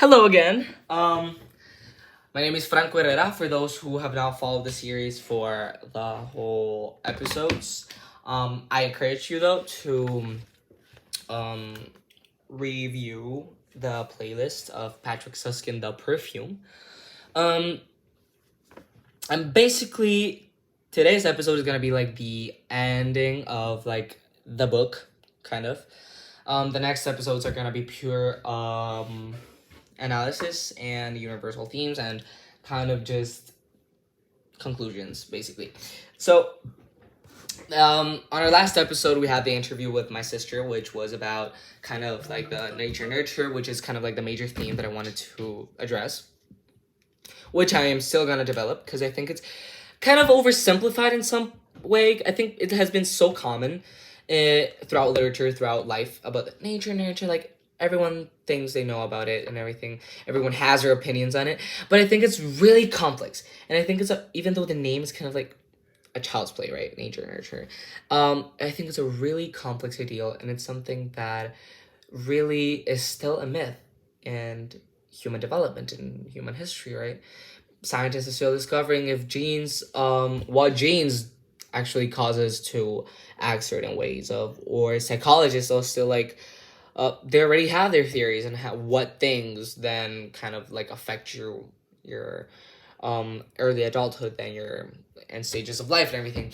Hello again. My name is Franco Herrera. For those who have not followed the series for the whole episodes, I encourage you though to um, review the playlist of Patric Süskind, the Perfume. Um, and basically, today's episode is gonna be like the ending of like the book, kind of. The next episodes are gonna be pure analysis and universal themes and kind of just conclusions, basically. So, on our last episode, we had the interview with my sister, which was about kind of like the nature nurture, which is kind of like the major theme that I wanted to address, which I am still gonna develop because I think it's kind of oversimplified in some way. I think it has been so common throughout literature, throughout life, about nature nurture. Like everyone thinks they know about it and everything. Everyone has their opinions on it, but I think it's really complex. And I think even though the name is kind of like a child's play, right? Nature nurture. I think it's a really complex ideal, and it's something that really is still a myth in human development and human history, right? Scientists are still discovering if what genes actually cause us to act certain ways of, or psychologists are still like, they already have their theories on what things then kind of like affect your early adulthood and your and stages of life and everything.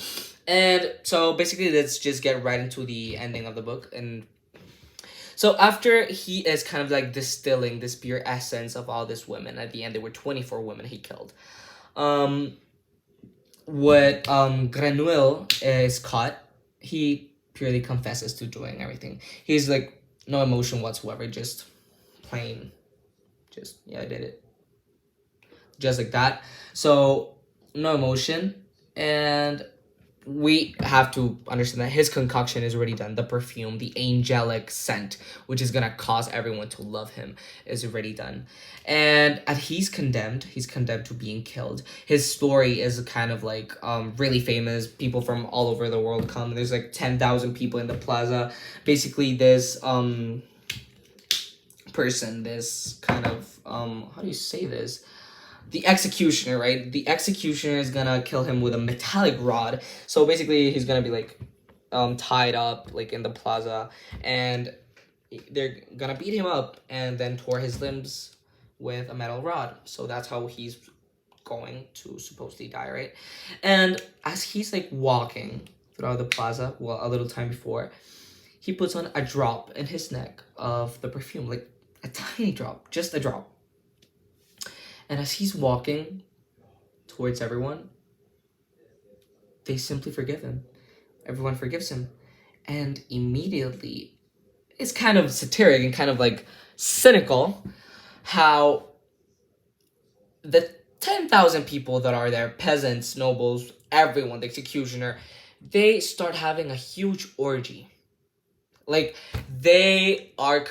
And so basically, let's just get right into the ending of the book. And so after he is kind of like distilling this pure essence of all these women, at the end there were 24 women he killed. What Grenouille is caught, he purely confesses to doing everything. He's like no emotion whatsoever, just plain, just yeah, I did it, just like that. So no emotion, and we have to understand that his concoction is already done. The perfume, the angelic scent, which is gonna cause everyone to love him, is already done. And he's condemned. He's condemned to being killed. His story is kind of like really famous. People from all over the world come. There's like 10,000 people in the plaza. Basically, this person, this kind of how do you say this? The executioner, right? The executioner is gonna kill him with a metallic rod. So basically, he's gonna be like tied up like in the plaza, and they're gonna beat him up and then tore his limbs with a metal rod. So that's how he's going to supposedly die, right? And as he's like walking throughout the plaza, well, a little time before, he puts on a drop in his neck of the perfume, like a tiny drop, just a drop. And as he's walking towards everyone, they simply forgive him. Everyone forgives him. And immediately, it's kind of satiric and kind of like cynical how the 10,000 people that are there, peasants, nobles, everyone, the executioner, they start having a huge orgy. Like, they went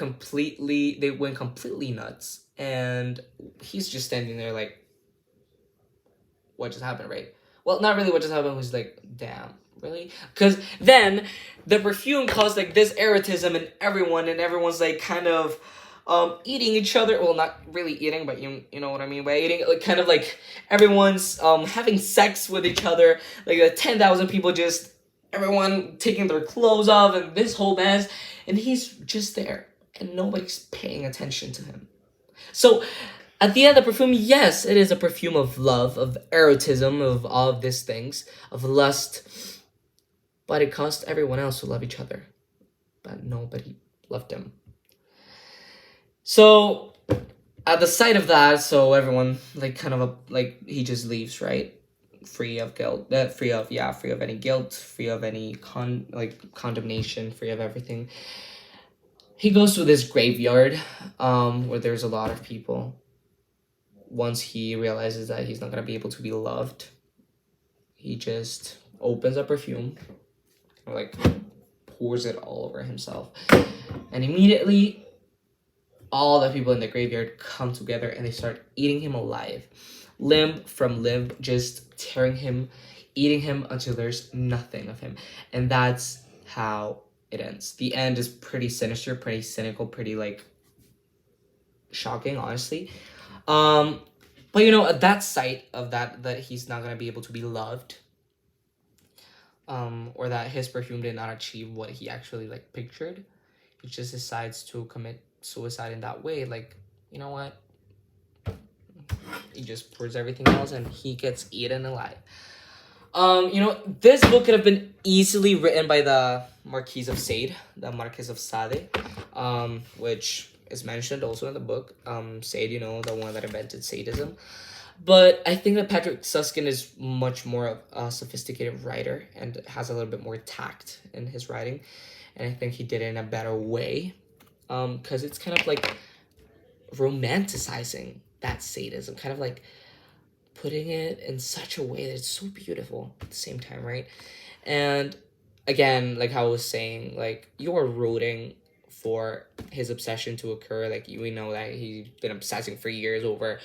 completely nuts. And he's just standing there like, what just happened, right? Well, not really what just happened. Was like, damn, really? Because then the perfume caused like this erotism in everyone, and everyone's like kind of eating each other. Well, not really eating, but you know what I mean by eating. Like kind of like everyone's having sex with each other. Like the 10,000 people just everyone taking their clothes off and this whole mess, and he's just there, and nobody's paying attention to him. So, at the end, the perfume, yes, it is a perfume of love, of erotism, of all of these things, of lust, but it caused everyone else to love each other, but nobody loved him. So, at the sight of that, so everyone, like, kind of, he just leaves, right? Free of guilt, free of any guilt, free of any condemnation, free of everything. He goes to this graveyard where there's a lot of people. Once he realizes that he's not going to be able to be loved, he just opens a perfume, or like pours it all over himself. And immediately, all the people in the graveyard come together and they start eating him alive. Limb from limb, just tearing him, eating him until there's nothing of him. And that's how it ends. The end is pretty sinister, pretty cynical, pretty like shocking, honestly. Um, but you know, at that sight of that he's not gonna be able to be loved, or that his perfume did not achieve what he actually like pictured, he just decides to commit suicide in that way. Like, you know what? He just pours everything else and he gets eaten alive. You know, this book could have been easily written by the Marquis of Sade, which is mentioned also in the book. Sade, you know, the one that invented sadism. But I think that Patrick Süskind is much more of a sophisticated writer and has a little bit more tact in his writing. And I think he did it in a better way. Because it's kind of like romanticizing that sadism, kind of like putting it in such a way that it's so beautiful at the same time, right? And again, like how I was saying, like you're rooting for his obsession to occur. Like we know that he's been obsessing for years over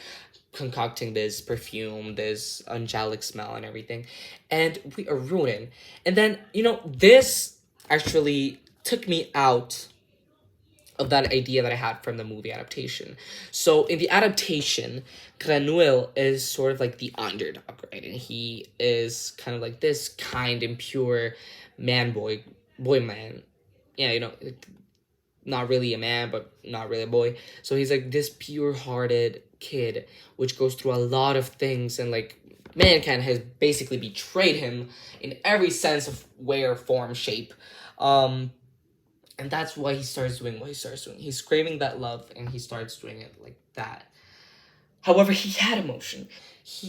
concocting this perfume, this angelic smell and everything. And we are rooting. And then, you know, this actually took me out of that idea that I had from the movie adaptation. So in the adaptation, Granuel is sort of like the underdog, right? And he is kind of like this kind and pure boy man. Yeah, you know, not really a man, but not really a boy. So he's like this pure-hearted kid, which goes through a lot of things, and like mankind has basically betrayed him in every sense of way or form, shape. And that's why he starts doing what he starts doing. He's craving that love and he starts doing it like that. However, he had emotion.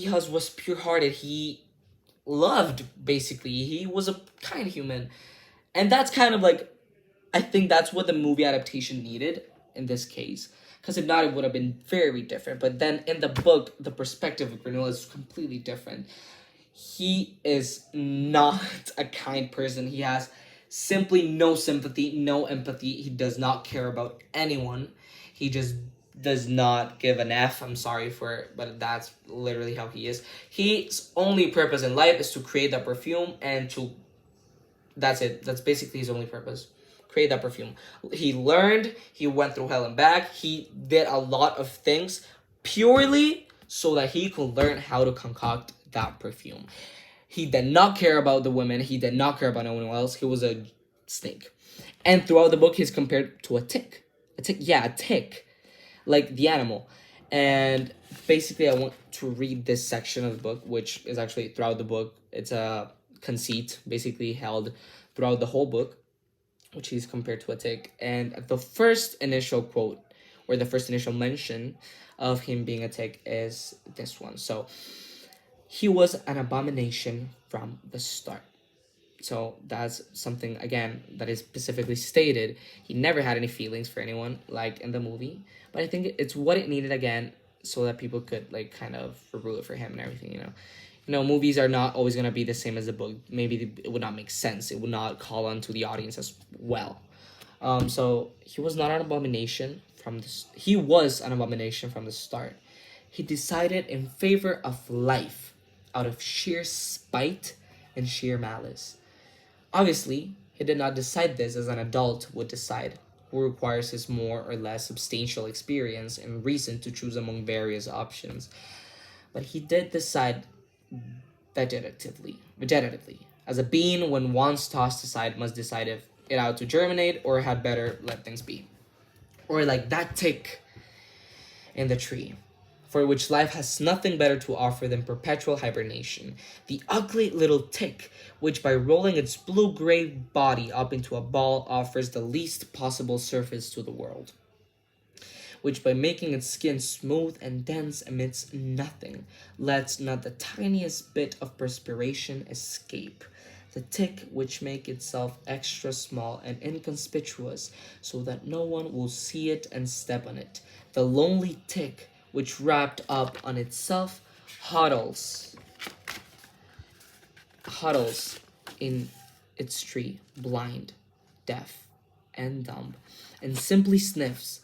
Was pure hearted. He loved, basically. He was a kind human. And that's kind of like, I think that's what the movie adaptation needed in this case. Because if not, it would have been very different. But then in the book, the perspective of Granola is completely different. He is not a kind person. He has simply no sympathy, no empathy. He does not care about anyone. He just does not give an F. I'm sorry for it, but that's literally how he is. His only purpose in life is to create that perfume and to... That's it. That's basically his only purpose. Create that perfume. He learned. He went through hell and back. He did a lot of things purely so that he could learn how to concoct that perfume. He did not care about the women. He did not care about anyone else. He was a snake. And throughout the book, he's compared to a tick. A tick, yeah, a tick. Like the animal. And basically, I want to read this section of the book, which is actually throughout the book. It's a conceit, basically held throughout the whole book, which he's compared to a tick. And the first initial quote, or the first initial mention of him being a tick is this one. So, he was an abomination from the start. So that's something, again, that is specifically stated. He never had any feelings for anyone, like in the movie. But I think it's what it needed, again, so that people could, like, kind of root for him and everything, you know. You know, movies are not always going to be the same as the book. Maybe it would not make sense. It would not call on to the audience as well. So he was not an abomination from the... He was an abomination from the start. He decided in favor of life out of sheer spite and sheer malice. Obviously, he did not decide this as an adult would decide, who requires his more or less substantial experience and reason to choose among various options. But he did decide vegetatively. As a being, when once tossed aside, must decide if it ought to germinate or had better let things be. Or like that tick in the tree, for which life has nothing better to offer than perpetual hibernation. The ugly little tick, which by rolling its blue-gray body up into a ball offers the least possible surface to the world, which by making its skin smooth and dense emits nothing, lets not the tiniest bit of perspiration escape. The tick which make itself extra small and inconspicuous so that no one will see it and step on it. The lonely tick which wrapped up on itself huddles in its tree, blind, deaf, and dumb, and simply sniffs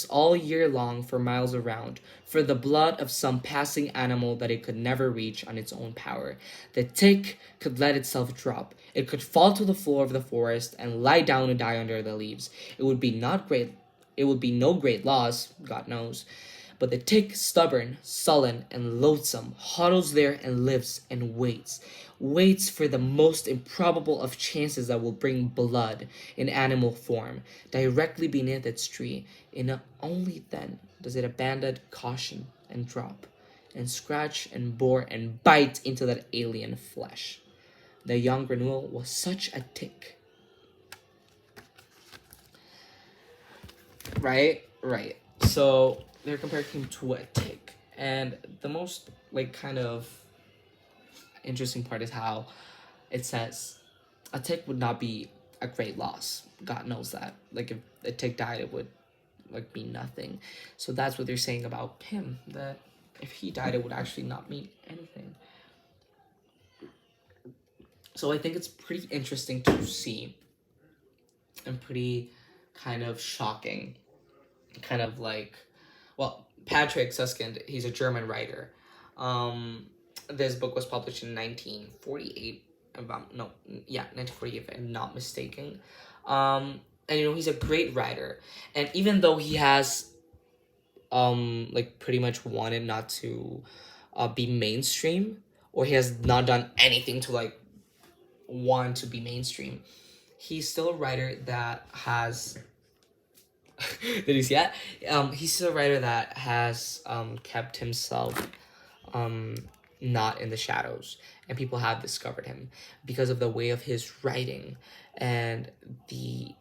all year long for miles around, for the blood of some passing animal that it could never reach on its own power. The tick could let itself drop. It could fall to the floor of the forest and lie down and die under the leaves. It would be not great. it would be no great loss, God knows. But the tick, stubborn, sullen, and loathsome, huddles there and lives and waits for the most improbable of chances that will bring blood in animal form directly beneath its tree, and only then does it abandon caution and drop, and scratch and bore and bite into that alien flesh. The young renewal was such a tick. Right. So they're comparing him to a tick. And the most, like, kind of interesting part is how it says a tick would not be a great loss. God knows that. Like, if a tick died, it would, like, mean nothing. So that's what they're saying about him, that if he died, it would actually not mean anything. So I think it's pretty interesting to see, and pretty kind of shocking. Kind of like, well, Patric Süskind, he's a German writer. This book was published in 1948. 1948, if I'm not mistaken. And he's a great writer, and even though he has like pretty much wanted not to be mainstream, or he has not done anything to like want to be mainstream, he's still a writer that has did you see that? He's still a writer that has kept himself not in the shadows, and people have discovered him because of the way of his writing and the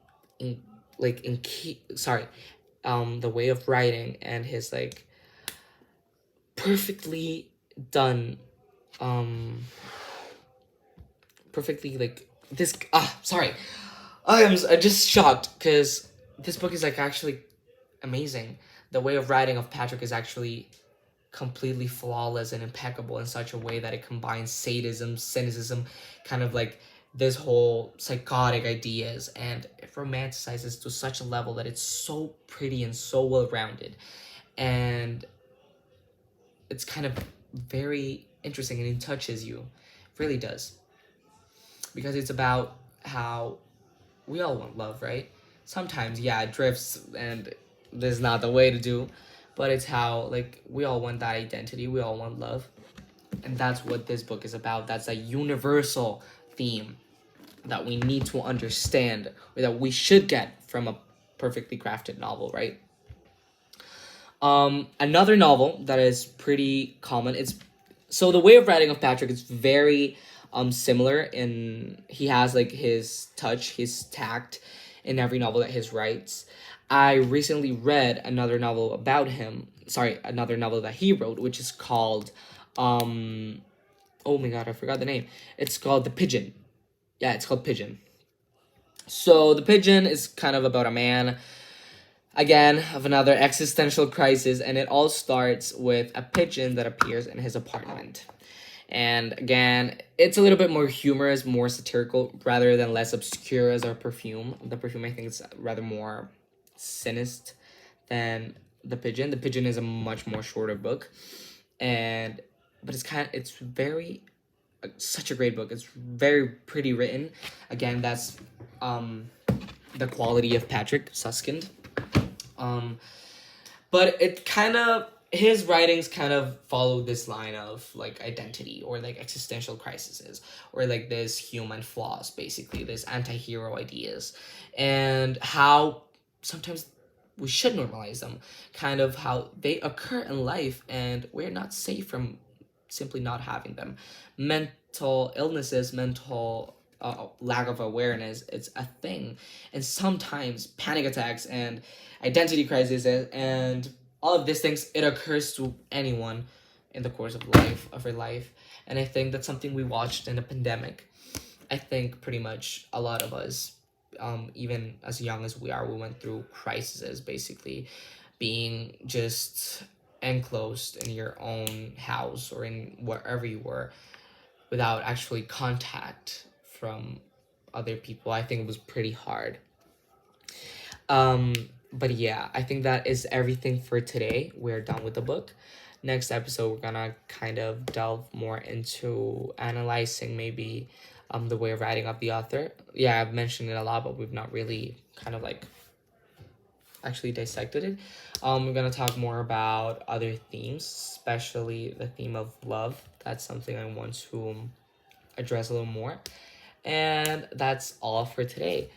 the way of writing and his like perfectly done perfectly like this I'm just shocked because this book is like actually amazing. The way of writing of Patric is actually completely flawless and impeccable in such a way that it combines sadism, cynicism, kind of like this whole psychotic ideas, and it romanticizes to such a level that it's so pretty and so well rounded, and it's kind of very interesting, and it touches you. It really does, because it's about how we all want love, right? Sometimes, yeah, it drifts and this is not the way to do, but it's how, like, we all want that identity, we all want love. And that's what this book is about. That's a universal theme that we need to understand, or that we should get from a perfectly crafted novel, right? Another novel that is pretty common, so the way of writing of Patric is very similar, in he has like his touch, his tact in every novel that he writes. I recently read another novel that he wrote, which is called oh my god, I forgot the name. It's called The Pigeon. Yeah, it's called Pigeon. So The Pigeon is kind of about a man, again, of another existential crisis, and it all starts with a pigeon that appears in his apartment. And again, it's a little bit more humorous, more satirical, rather than less obscure as our Perfume. The Perfume, I think, is rather more sinister than The Pigeon. The Pigeon is a much more shorter book, but it's very such a great book. It's very pretty written. Again, that's the quality of Patric Süskind. But it kind of, his writings kind of follow this line of like identity, or like existential crises, or like this human flaws, basically this anti-hero ideas, and how sometimes we should normalize them, kind of how they occur in life and we're not safe from simply not having them. Mental illnesses, mental lack of awareness, it's a thing. And sometimes panic attacks and identity crises and all of these things, it occurs to anyone in the course of her life. And I think that's something we watched in the pandemic. I think pretty much a lot of us, even as young as we are, we went through crises, basically being just enclosed in your own house or in wherever you were without actually contact from other people. I think it was pretty hard. But yeah, I think that is everything for today. We're done with the book. Next episode, we're gonna kind of delve more into analyzing maybe the way of writing of the author. Yeah, I've mentioned it a lot, but we've not really kind of like actually dissected it. We're gonna talk more about other themes, especially the theme of love. That's something I want to address a little more. And that's all for today.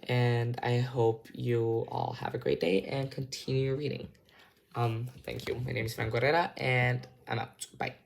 And I hope you all have a great day and continue reading. Thank you. My name is Fran Correra, and I'm out. Bye.